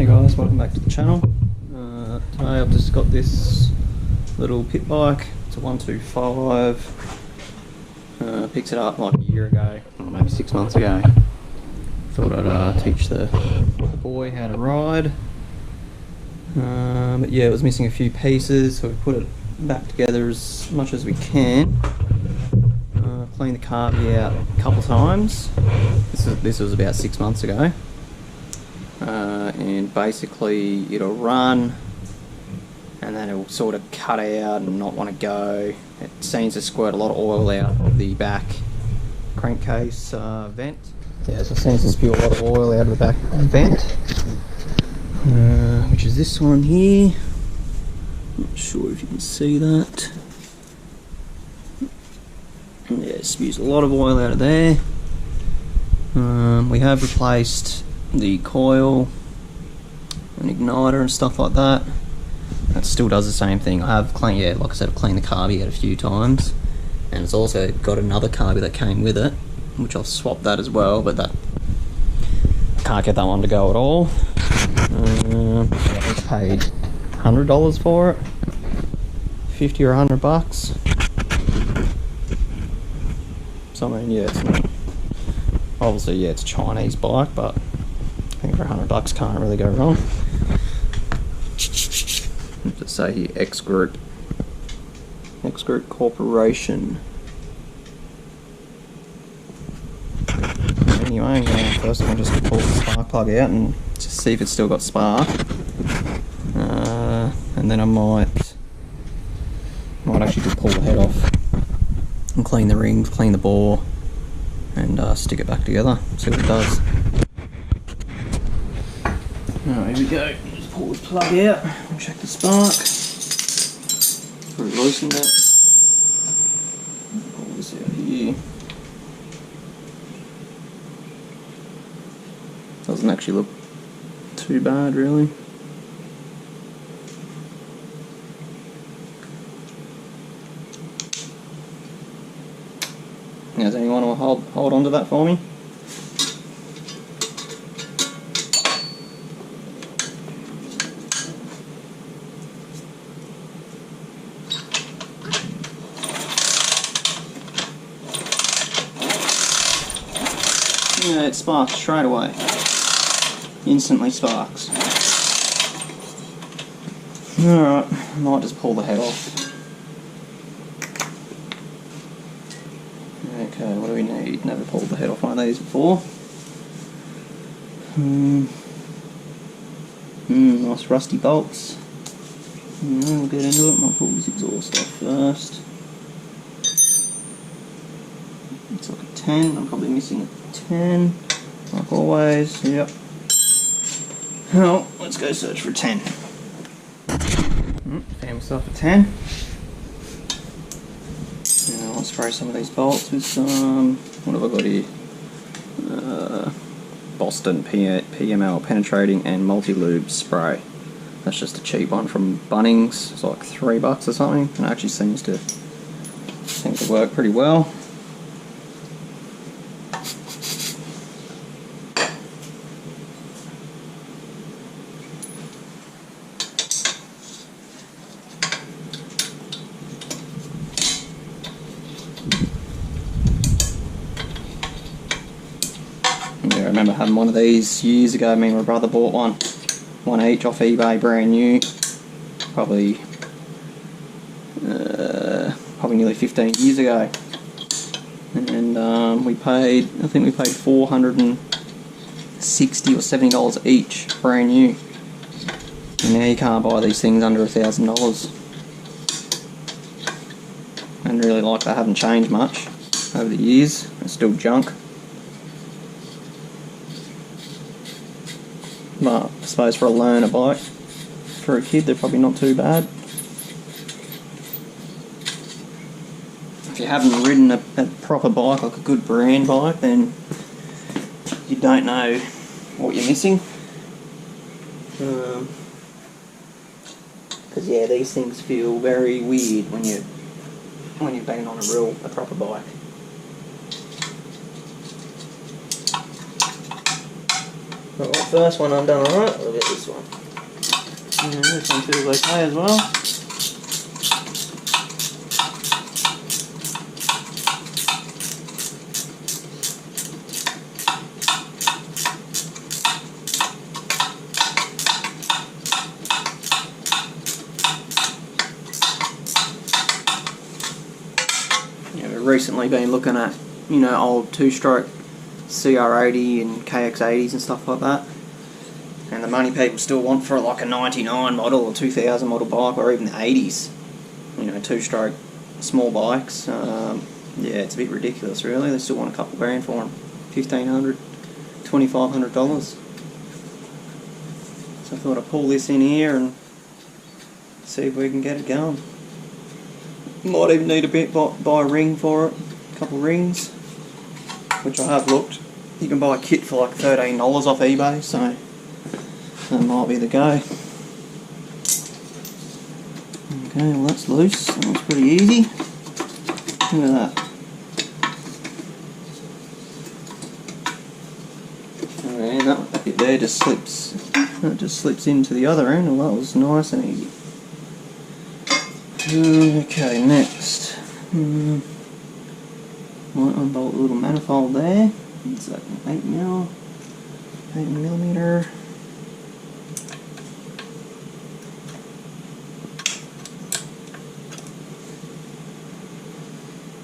Hey guys, welcome back to the channel. Today I've just got this little pit bike. It's a 125. Picks it up like a year ago, or maybe 6 months ago. Thought I'd teach the boy how to ride. But yeah, it was missing a few pieces, so we put it back together as much as we can. Cleaned the carby out a couple times. This was about 6 months ago. And basically it'll run and then it'll sort of cut out and not want to go. It seems to squirt a lot of oil out of the back crankcase vent. Yeah, so it seems to spew a lot of oil out of the back vent, which is this one here. Not sure if you can see that. Yeah, it spews a lot of oil out of there. We have replaced the coil and igniter and stuff like that. It still does the same thing. I have cleaned, yeah, like I said, I've cleaned the carby out a few times, and it's also got another carby that came with it, which I've swapped that as well, but that can't get that one to go at all. I paid $100 for it, 50 or $100. So I mean, yeah, it's not, obviously, yeah, it's a Chinese bike, but I think for $100 can't really go wrong. Just say here, X Group Corporation. Anyway, I'm going first. I'm just going to pull the spark plug out and just see if it's still got spark. And then I might actually just pull the head off and clean the rings, clean the bore, and stick it back together. See what it does. Alright, here we go. Just pull the plug out and check the spark. Pretty loosened it. Pull this out here. Doesn't actually look too bad, really. Does anyone want to hold on to that for me? Yeah, it sparks straight away. Instantly sparks. Alright, I might just pull the head off. Okay, what do we need? Never pulled the head off one of these before. Nice rusty bolts. We'll get into it. I'll pull this exhaust off first. It's like a 10. I'm probably missing a 10. Like always, yep. Well, let's go search for a 10. Found myself a 10. Now I'll spray some of these bolts with some, what have I got here? Boston PML penetrating and multi-lube spray. That's just a cheap one from Bunnings. It's like $3 or something, and it actually seems to work pretty well. Yeah, I remember having one of these years ago. Me and my brother bought one each off eBay, brand new, probably nearly 15 years ago. And I think we paid $460 or $70 each, brand new. And now you can't buy these things under $1,000. And really, like, they haven't changed much over the years. They're still junk. But I suppose for a learner bike, for a kid, they're probably not too bad. If you haven't ridden a proper bike, like a good brand bike, then you don't know what you're missing. Because yeah, these things feel very weird when you've been on a proper bike. Alright, first one undone alright, look at this one. Yeah, this one feels okay as well. Yeah, we've recently been looking at, you know, old two-stroke CR80 and KX80s and stuff like that. And the money people still want for like a 99 model or 2000 model bike, or even the 80s, you know, two-stroke small bikes. Yeah, it's a bit ridiculous really. They still want a couple grand for them. $1,500, $2,500. So I thought I'd pull this in here and see if we can get it going. Might even need a bit, buy a ring for it, a couple rings, which I have looked. You can buy a kit for like $13 off eBay, so that might be the go. Okay, well that's loose. That was pretty easy. Look at that. And that bit there just slips. That just slips into the other end. Well, that was nice and easy. Okay, next. Might unbolt the little manifold there. It's like an 8mm.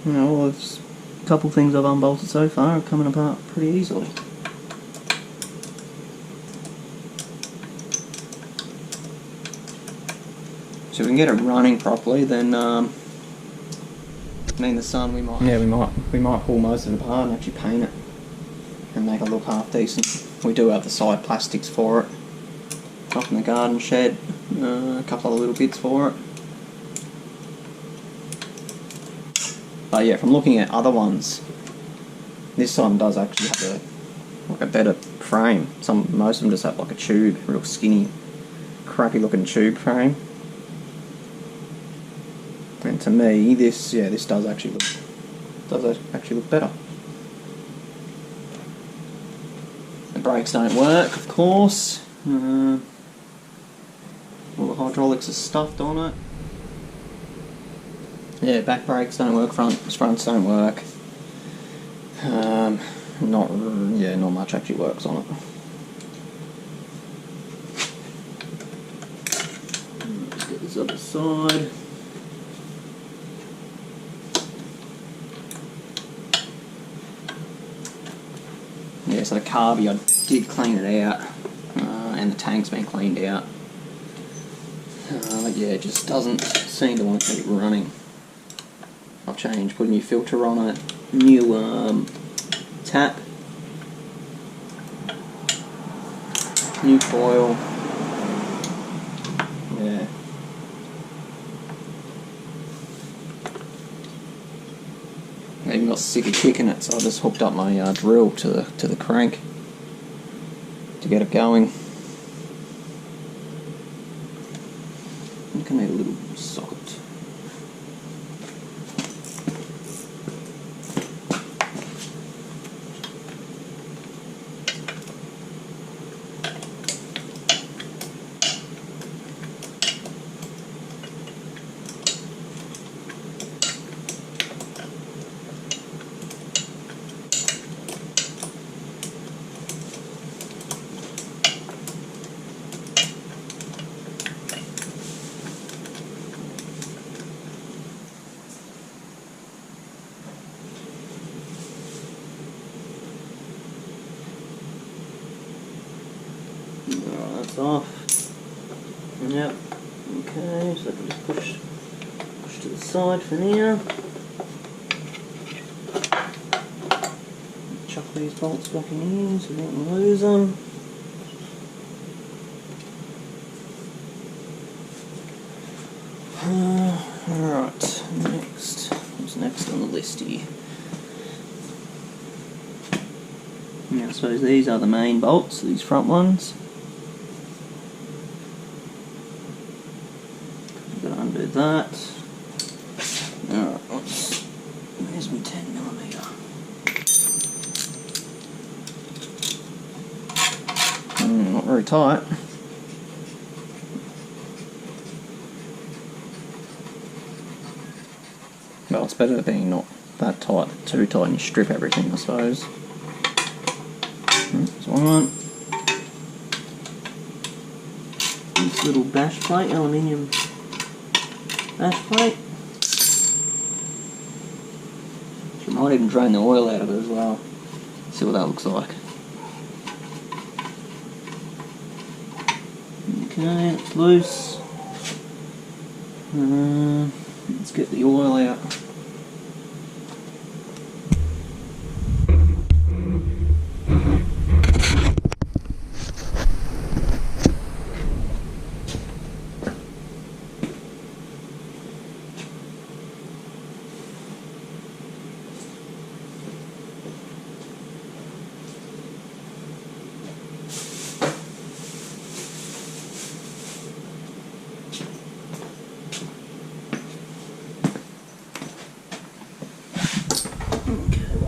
Well, there's a couple things I've unbolted so far are coming apart pretty easily. So if we can get it running properly, then me and the son, we might pull most of it apart and actually paint it and make it look half decent. We do have the side plastics for it, up in the garden shed, a couple of little bits for it. But yeah, from looking at other ones, this one does actually have a better frame. Most of them just have like a tube, real skinny, crappy looking tube frame. And to me, this does actually look better. The brakes don't work, of course. All the hydraulics are stuffed on it. Yeah, back brakes don't work, fronts don't work. Not much actually works on it. Let's get this other side. Yeah, so the carby, I did clean it out, and the tank's been cleaned out. But yeah, it just doesn't seem to want to keep running. I've changed, put a new filter on it, new tap, new coil. Yeah. I even got sick of kicking it, so I just hooked up my drill to the crank to get it going. I think I need a little socket. That's off. Yep. Okay, so I can just push to the side for now. Chuck these bolts back in here so we don't lose them. Alright, next. What's next on the listy? Yeah, I suppose these are the main bolts, these front ones. Got to undo that. Alright, there's my 10mm. very tight. Well, it's better being not that tight, too tight, and you strip everything, I suppose. There's one. This little bash plate, aluminium bash plate. You might even drain the oil out of it as well. See what that looks like. Okay, it's loose. Let's get the oil out.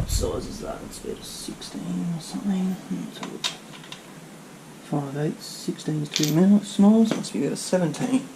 Size is that? It's about a 16 or something. 5/8, 16 is too small, so it must be about a 17.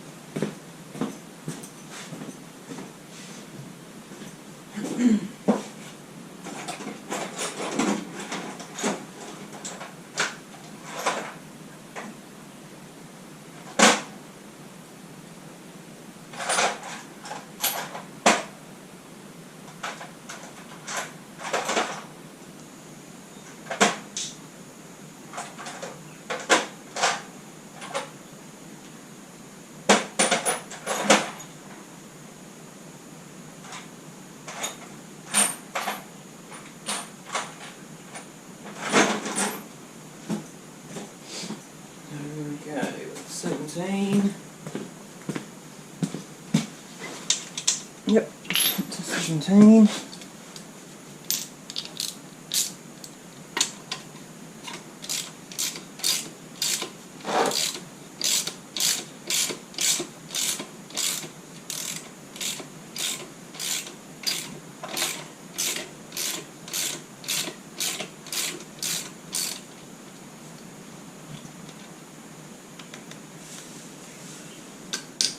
Okay, 17. Yep, it's a 17.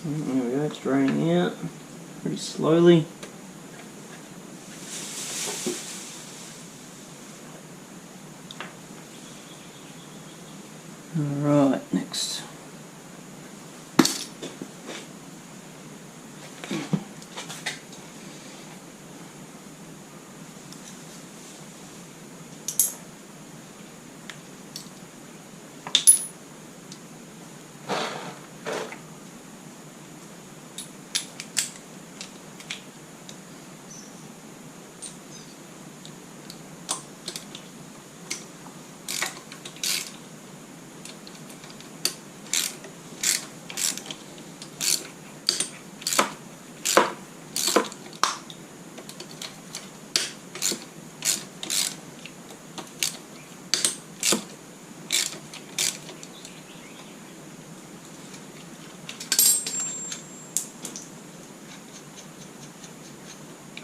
There we go, it's draining out pretty slowly. Alright, next.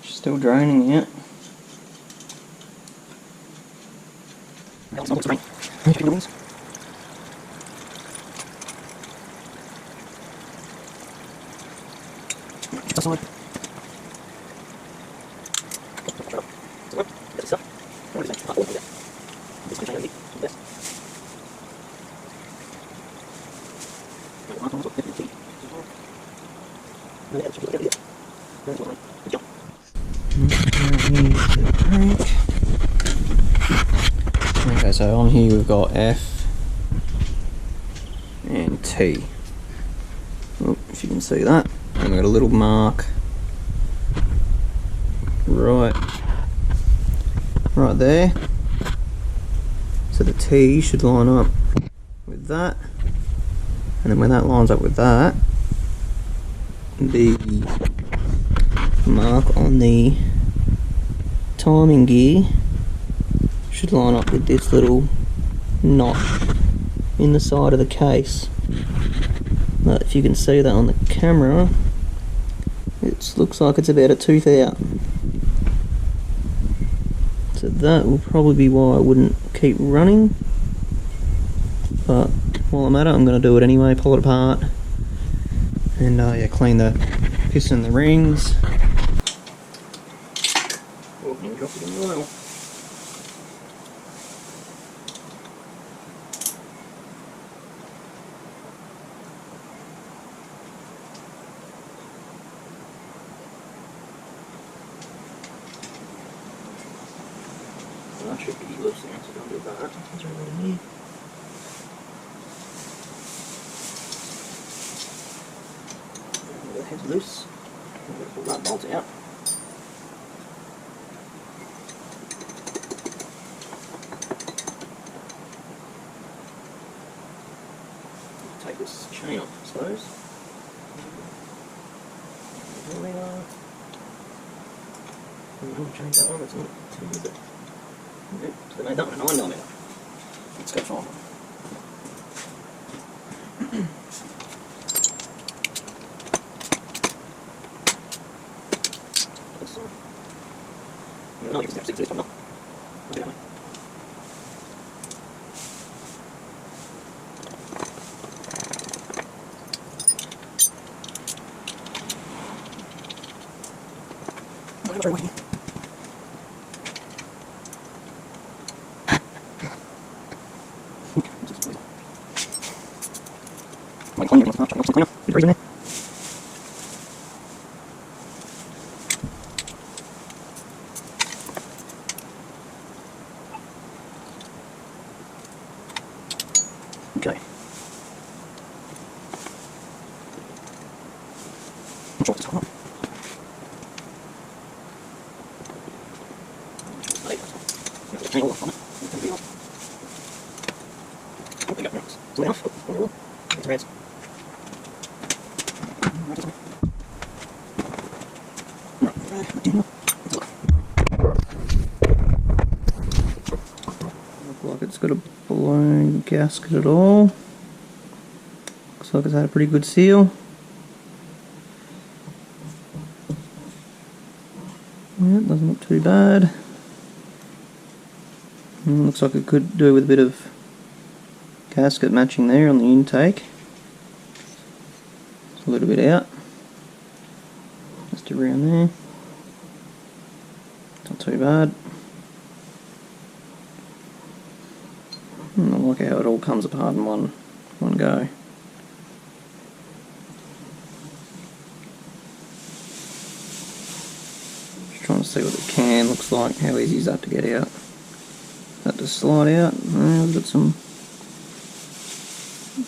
Still draining out. Okay, so on here we've got F and T. Oh, if you can see that. And we've got a little mark right there. So the T should line up with that. And then when that lines up with that, the mark on the timing gear should line up with this little knot in the side of the case. But if you can see that on the camera, it looks like it's about a tooth out. So that will probably be why I wouldn't keep running, but while I'm at it, I'm going to do it anyway, pull it apart, and yeah, clean the piston and the rings. Oh, and drop it in the oil. That should be loose now, so don't do that. Is there anything in here? The head's loose. I'm going to pull that bolt out. Take this chain off, I suppose. There we are. I'll change that one, it's not too good. Nope, so they don't know me. Let's go for them. No, you can step 6 this one up. Okay. Okay. Drop this one up. Hang on, we got rocks. Is that enough? It's red. Looks like it's got a blown gasket at all. Looks like it's had a pretty good seal. Yeah, it doesn't look too bad. Looks like it could do with a bit of gasket matching there on the intake. It's a little bit out. Just around there. Not too bad. I like how it all comes apart in one go. Just trying to see what the can looks like. How easy is that to get out? That to slide out. We've got some.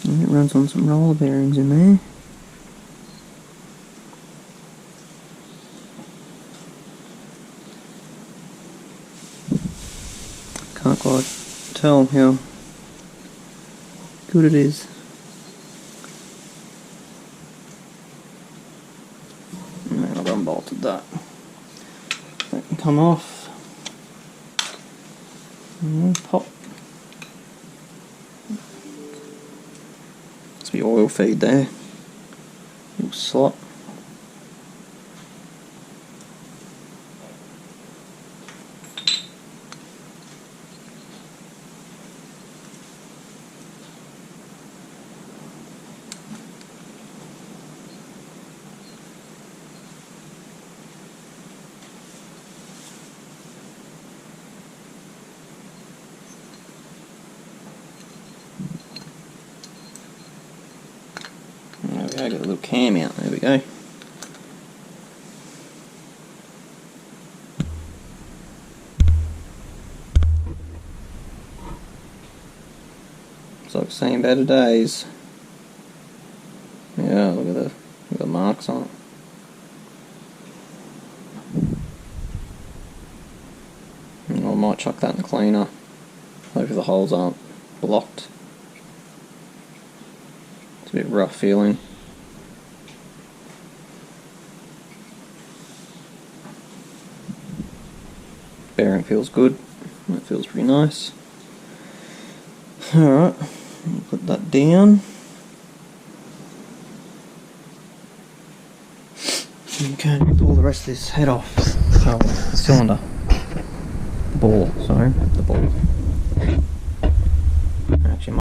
It runs on some roller bearings in there. Can't quite tell how good it is. And I've unbolted that. That can come off. And pop. It's the oil feed there. Little slot. There we go, got a little cam out, there we go. It's like seeing better days. Yeah, look at the marks on it. And I might chuck that in the cleaner. Hopefully the holes aren't blocked. It's a bit rough feeling. Bearing feels good. That feels pretty nice. Alright, put that down. Okay, pull the rest of this head off. Oh, the cylinder. The ball, sorry, the ball. Actually,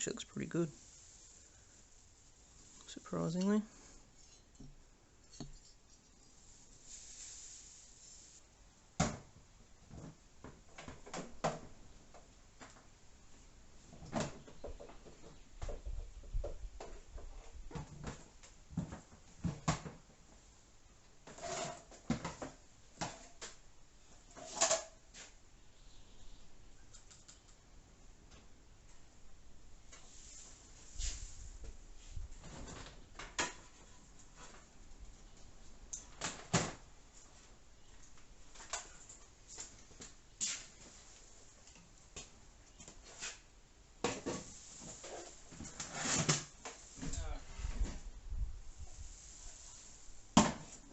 actually looks pretty good, surprisingly.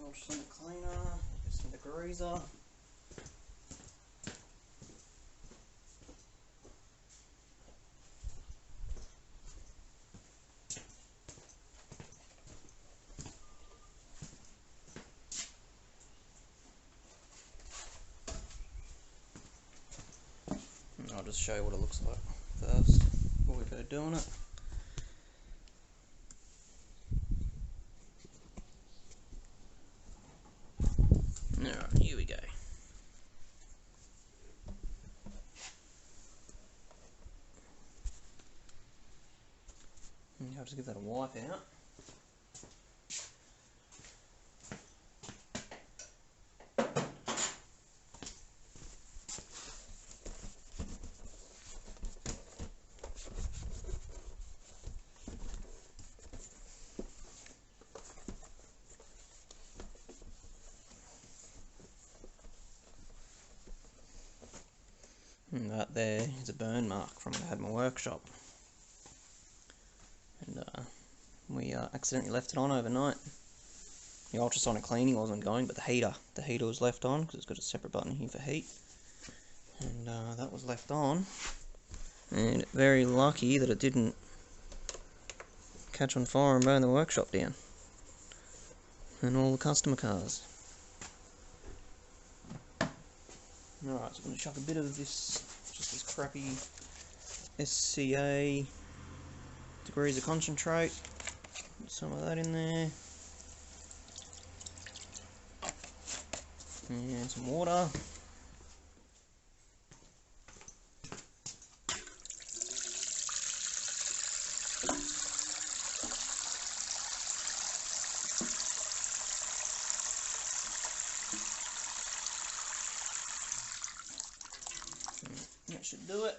Ultrasonic cleaner, just some degreaser. And I'll just show you what it looks like first before we go doing it. Alright, here we go. And I'll just give that a wipe out. And that there is a burn mark from when I had my workshop. And we accidentally left it on overnight. The ultrasonic cleaning wasn't going, but the heater was left on because it's got a separate button here for heat. And that was left on. And very lucky that it didn't catch on fire and burn the workshop down. And all the customer cars. Alright, so I'm going to chuck a bit of this, just this crappy SCA degreaser concentrate. Put some of that in there. And some water. That should do it.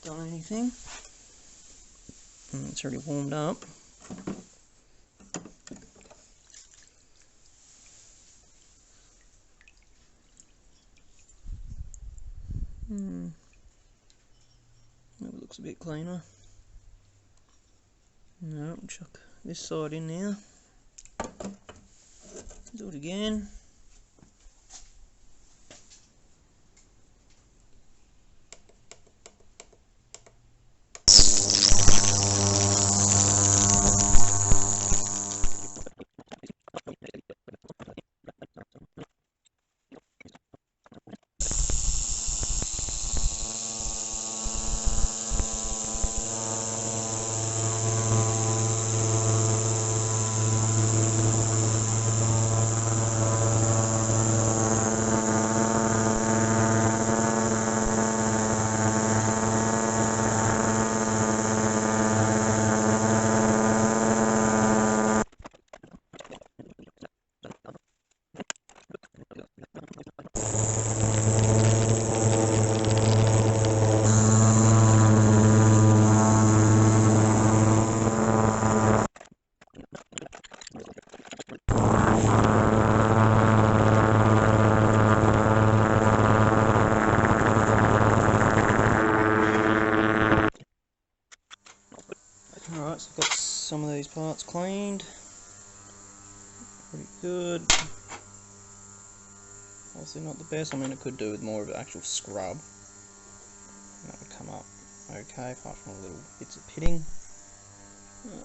Done anything. It's already warmed up. That looks a bit cleaner. No, chuck this side in now. Do it again. Alright, so I've got some of these parts cleaned. Pretty good. Obviously not the best. I mean, it could do with more of an actual scrub. That would come up okay, apart from little bits of pitting.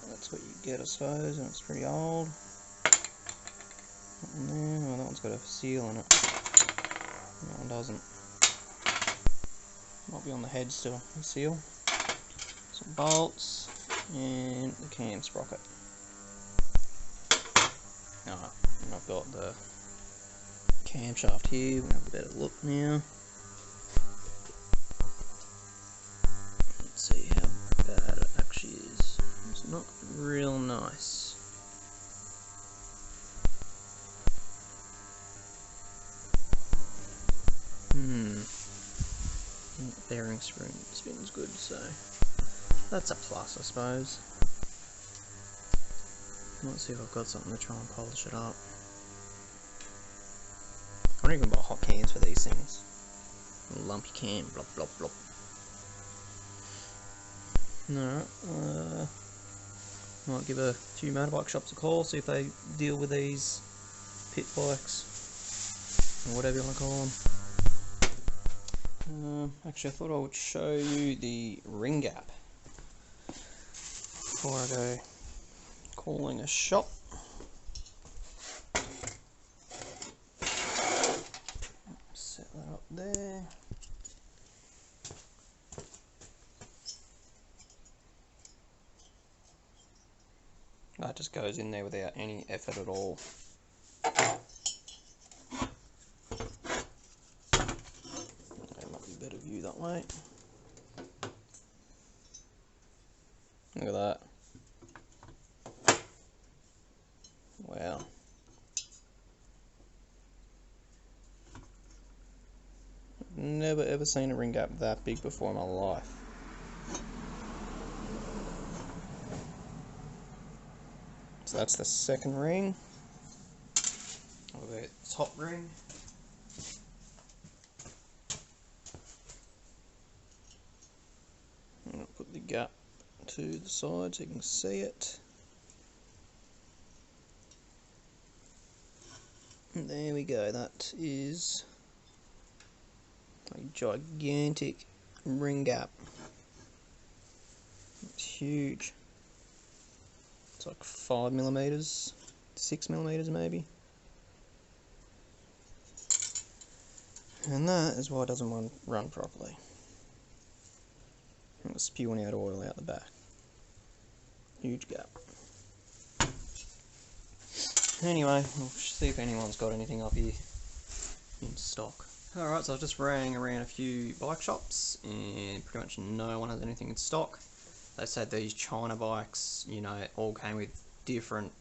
That's what you get, I suppose, and it's pretty old. That one there. Oh, that one's got a seal on it. That one doesn't. Might be on the head still, the seal. Some bolts, and the cam sprocket. Alright, and I've got the camshaft here. We'll have a better look now. Let's see how bad it actually is. It's not real nice. Bearing spring spins good, so that's a plus, I suppose. Let's see if I've got something to try and polish it up. I don't even buy hot cans for these things. A lumpy can, blop blop blop. No, might give a few motorbike shops a call, see if they deal with these pit bikes, or whatever you want to call them. Actually, I thought I would show you the ring gap before I go calling a shop. Set that up there. That just goes in there without any effort at all. Better view that way. Look at that. Wow. Never ever seen a ring gap that big before in my life. So that's the second ring. Over the top ring. I'll put the gap to the side so you can see it. And there we go, that is a gigantic ring gap. It's huge. It's like 5mm, 6mm maybe. And that is why it doesn't run properly. And it's spewing out oil out the back. Huge gap. Anyway, we'll see if anyone's got anything up here in stock. Alright, so I just rang around a few bike shops and pretty much no one has anything in stock. They said these China bikes, you know, all came with different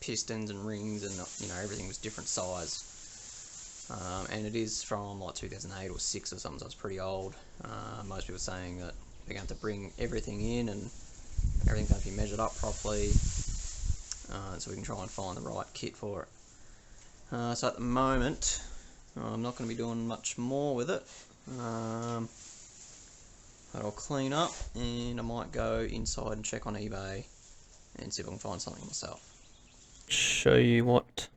pistons and rings and, you know, everything was different size. And it is from like 2008 or 6 or something, so it's pretty old. Most people are saying that they're going to have to bring everything in and everything's going to be measured up properly, so we can try and find the right kit for it. So at the moment, I'm not going to be doing much more with it. But I'll clean up and I might go inside and check on eBay and see if I can find something myself. Show you what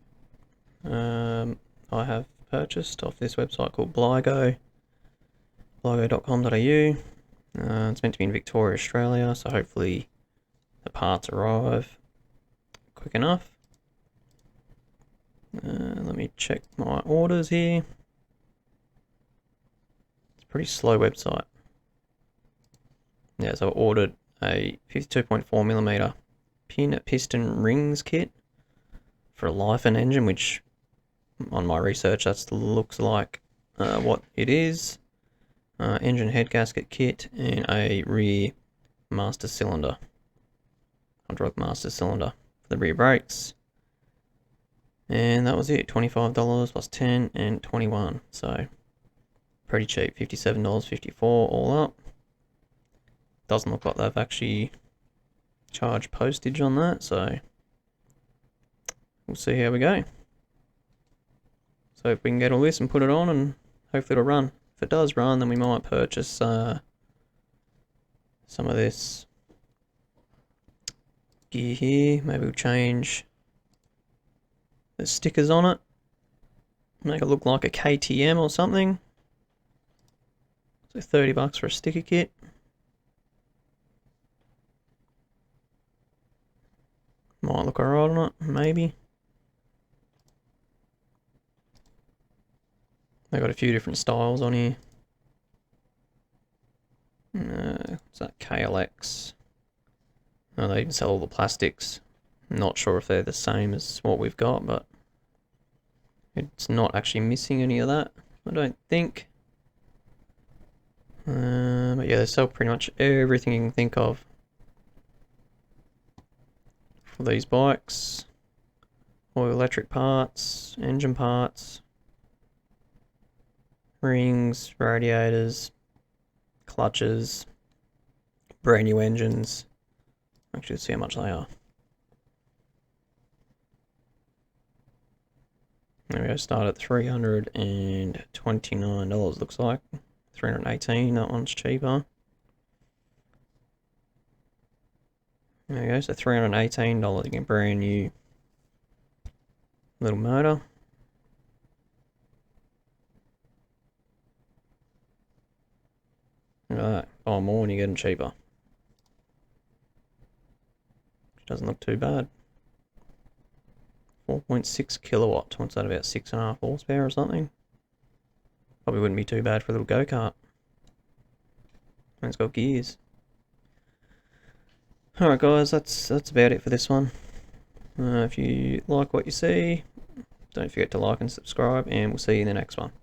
I have purchased off this website called Bligo, bligo.com.au. It's meant to be in Victoria, Australia, so hopefully the parts arrive quick enough. Let me check my orders here. It's a pretty slow website. Yeah, so I ordered a 52.4mm piston rings kit for a Lifan engine, which on my research that looks like what it is. Engine head gasket kit and a rear master cylinder, hydraulic master cylinder for the rear brakes. And that was it, $25 plus 10 and 21, so pretty cheap, $57.54 all up. Doesn't look like they've actually charged postage on that, so we'll see how we go. So if we can get all this and put it on and hopefully it'll run. If it does run, then we might purchase some of this gear here. Maybe we'll change the stickers on it. Make it look like a KTM or something. So $30 for a sticker kit. Might look alright on it, maybe. They got a few different styles on here. What's that? KLX. Oh, they even sell all the plastics. I'm not sure if they're the same as what we've got, but it's not actually missing any of that, I don't think. But yeah, they sell pretty much everything you can think of for these bikes. All electric parts, engine parts, rings, radiators, clutches, brand new engines. Actually, let's see how much they are. There we go, start at $329, looks like. $318, that one's cheaper. There we go, so $318, you get brand new little motor. Look at that, buy more and you get them cheaper. Which doesn't look too bad. 4.6 kilowatt, what's that, about 6.5 horsepower or something? Probably wouldn't be too bad for a little go-kart. And it's got gears. Alright guys, that's about it for this one. If you like what you see, don't forget to like and subscribe, and we'll see you in the next one.